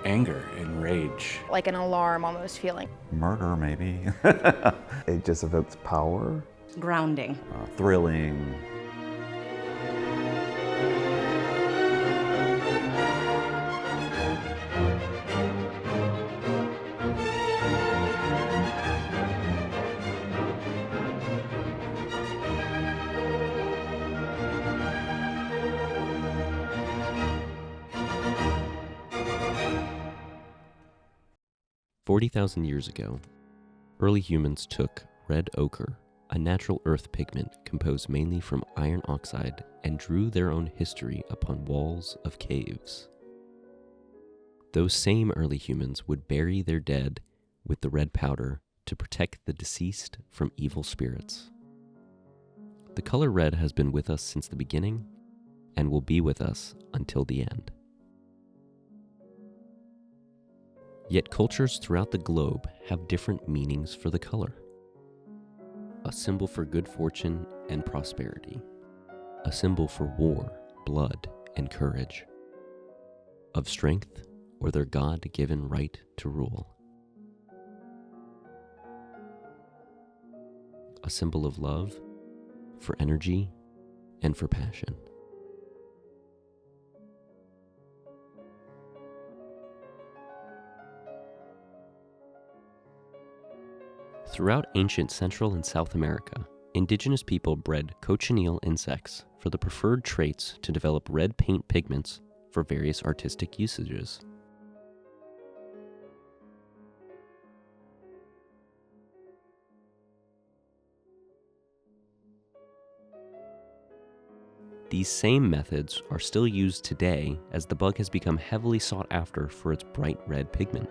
Anger and rage. Like an alarm almost feeling. Murder, maybe. It just evokes power. Grounding. Thrilling. $40,000 years ago, early humans took red ochre, a natural earth pigment composed mainly from iron oxide, and drew their own history upon walls of caves. Those same early humans would bury their dead with the red powder to protect the deceased from evil spirits. The color red has been with us since the beginning and will be with us until the end. Yet cultures throughout the globe have different meanings for the color. A symbol for good fortune and prosperity. A symbol for war, blood, and courage. Of strength or their God-given right to rule. A symbol of love, for energy, and for passion. Throughout ancient Central and South America, indigenous people bred cochineal insects for the preferred traits to develop red paint pigments for various artistic usages. These same methods are still used today as the bug has become heavily sought after for its bright red pigment.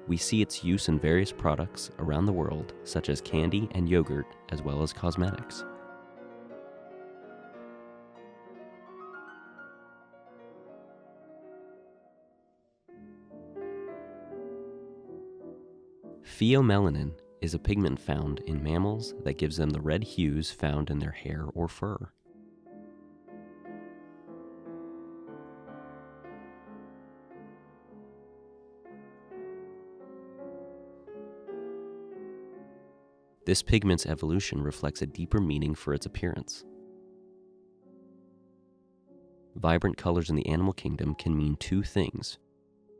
We see its use in various products around the world, such as candy and yogurt, as well as cosmetics. Pheomelanin is a pigment found in mammals that gives them the red hues found in their hair or fur. This pigment's evolution reflects a deeper meaning for its appearance. Vibrant colors in the animal kingdom can mean two things: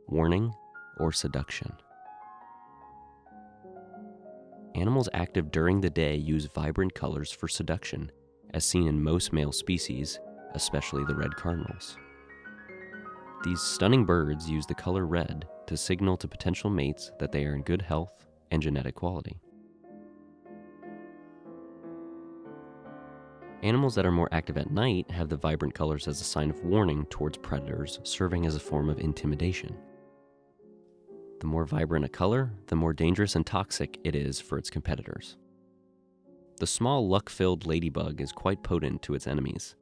warning or seduction. Animals active during the day use vibrant colors for seduction, as seen in most male species, especially the red cardinals. These stunning birds use the color red to signal to potential mates that they are in good health and genetic quality. Animals that are more active at night have the vibrant colors as a sign of warning towards predators, serving as a form of intimidation. The more vibrant a color, the more dangerous and toxic it is for its competitors. The small luck-filled ladybug is quite potent to its enemies,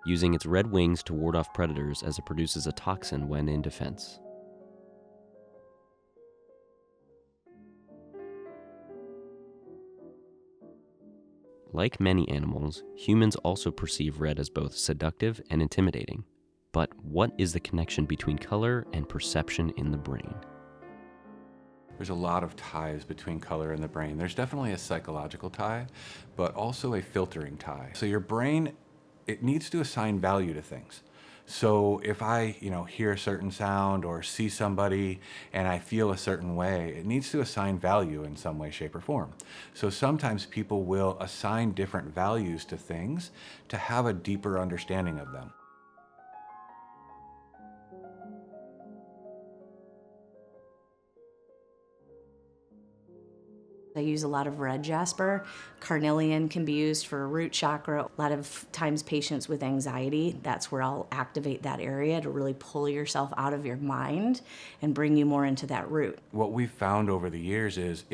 using its red wings to ward off predators as it produces a toxin when in defense. Like many animals, humans also perceive red as both seductive and intimidating. But what is the connection between color and perception in the brain? There's a lot of ties between color and the brain. There's definitely a psychological tie, but also a filtering tie. So your brain, it needs to assign value to things. So if I, hear a certain sound or see somebody and I feel a certain way, it needs to assign value in some way, shape, or form. So sometimes people will assign different values to things to have a deeper understanding of them. I use a lot of red jasper. Carnelian can be used for root chakra. A lot of times patients with anxiety, that's where I'll activate that area to really pull yourself out of your mind and bring you more into that root. What we've found over the years is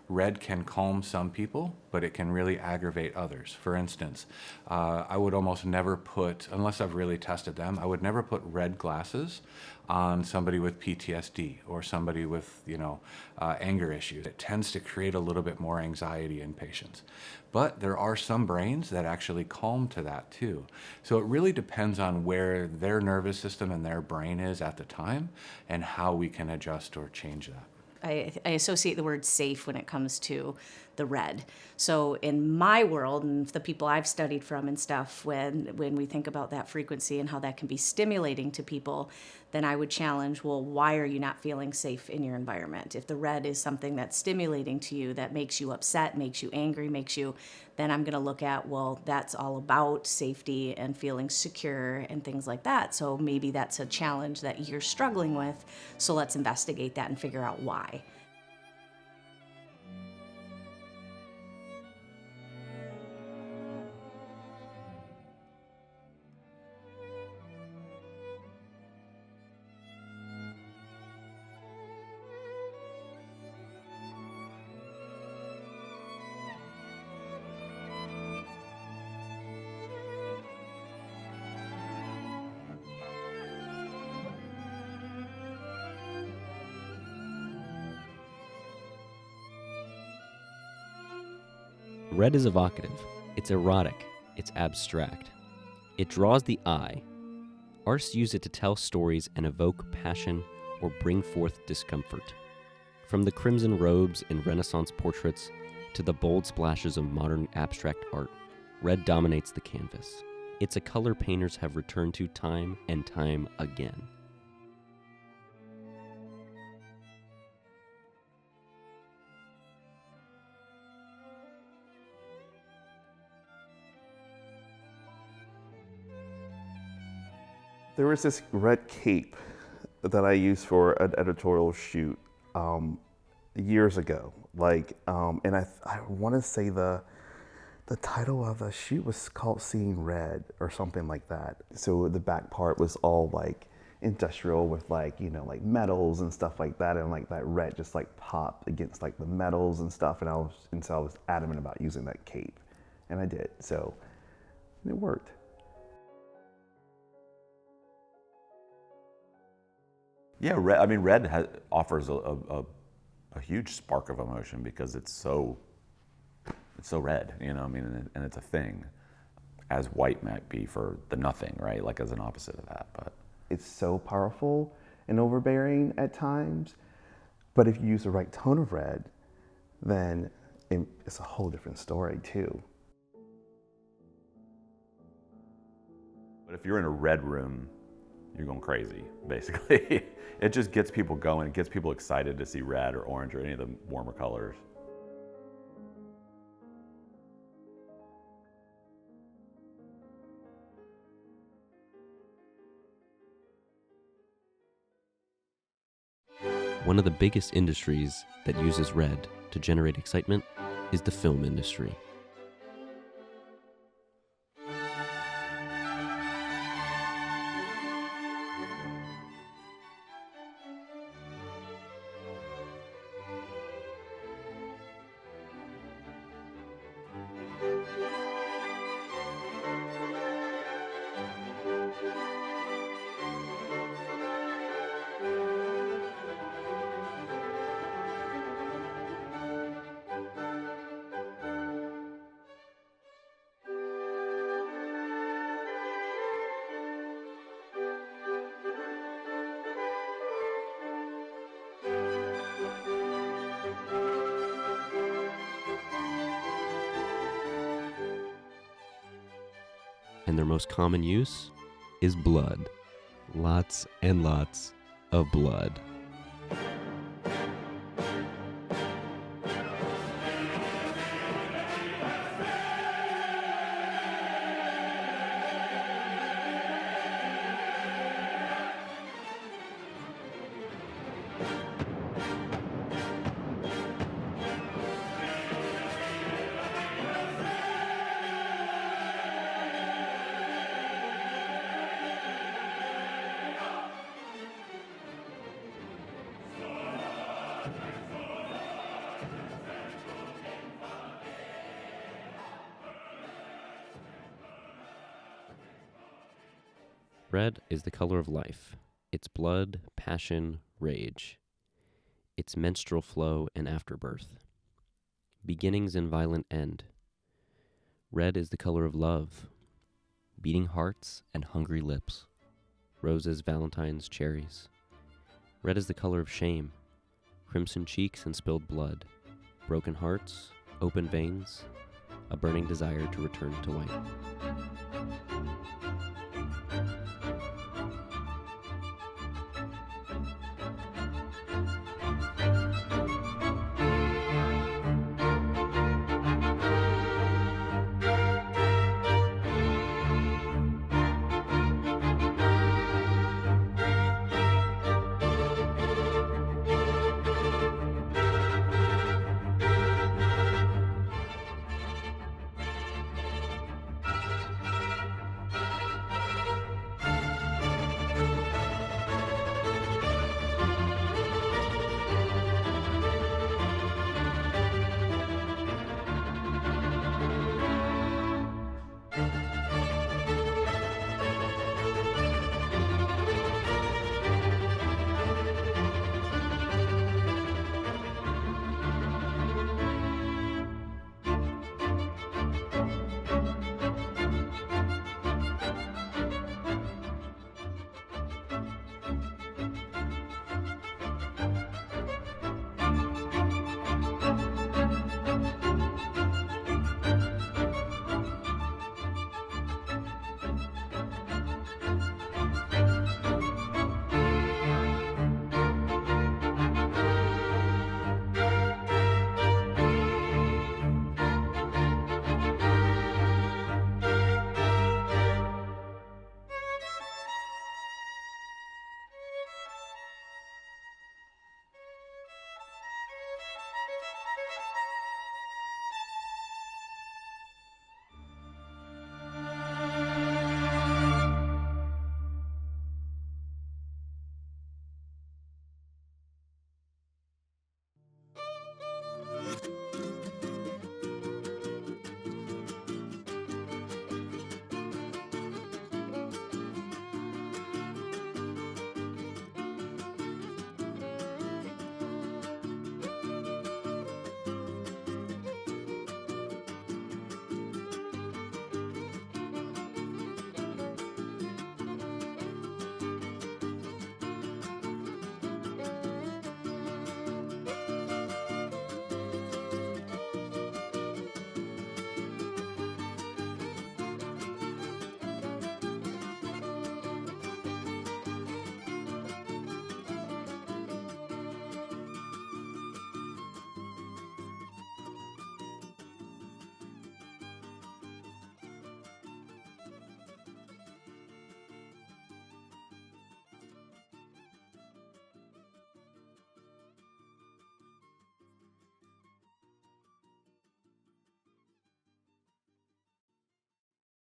red can calm some people, but it can really aggravate others. For instance, I would almost never put, unless I've really tested them, I would never put red glasses on somebody with PTSD or somebody with, anger issues. It tends to create a little bit more anxiety in patients. But there are some brains that actually calm to that too. So it really depends on where their nervous system and their brain is at the time and how we can adjust or change that. I associate the word safe when it comes to the red. So in my world and the people I've studied from and stuff, when we think about that frequency and how that can be stimulating to people, then I would challenge, well, why are you not feeling safe in your environment? If the red is something that's stimulating to you, that makes you upset, makes you angry, then I'm going to look at, well, that's all about safety and feeling secure and things like that. So maybe that's a challenge that you're struggling with. So let's investigate that and figure out why. Red is evocative, it's erotic, it's abstract. It draws the eye. Artists use it to tell stories and evoke passion or bring forth discomfort. From the crimson robes in Renaissance portraits to the bold splashes of modern abstract art, red dominates the canvas. It's a color painters have returned to time and time again. There was this red cape that I used for an editorial shoot years ago. And I want to say the title of the shoot was called Seeing Red or something like that. So the back part was all like industrial with like metals and stuff like that, and like that red just like popped against like the metals and stuff. And so I was adamant about using that cape, and I did. So it worked. Yeah, red offers a huge spark of emotion because it's so red, and it's a thing, as white might be for the nothing, right? Like as an opposite of that, but it's so powerful and overbearing at times. But if you use the right tone of red, then it's a whole different story too. But if you're in a red room, you're going crazy, basically. It just gets people going. It gets people excited to see red or orange or any of the warmer colors. One of the biggest industries that uses red to generate excitement is the film industry. And their most common use is blood. Lots and lots of blood. Red is the color of life. Its blood, passion, rage. Its menstrual flow and afterbirth. Beginnings and violent end. Red is the color of love. Beating hearts and hungry lips. Roses, valentines, cherries. Red is the color of shame. Crimson cheeks and spilled blood. Broken hearts, open veins, a burning desire to return to white.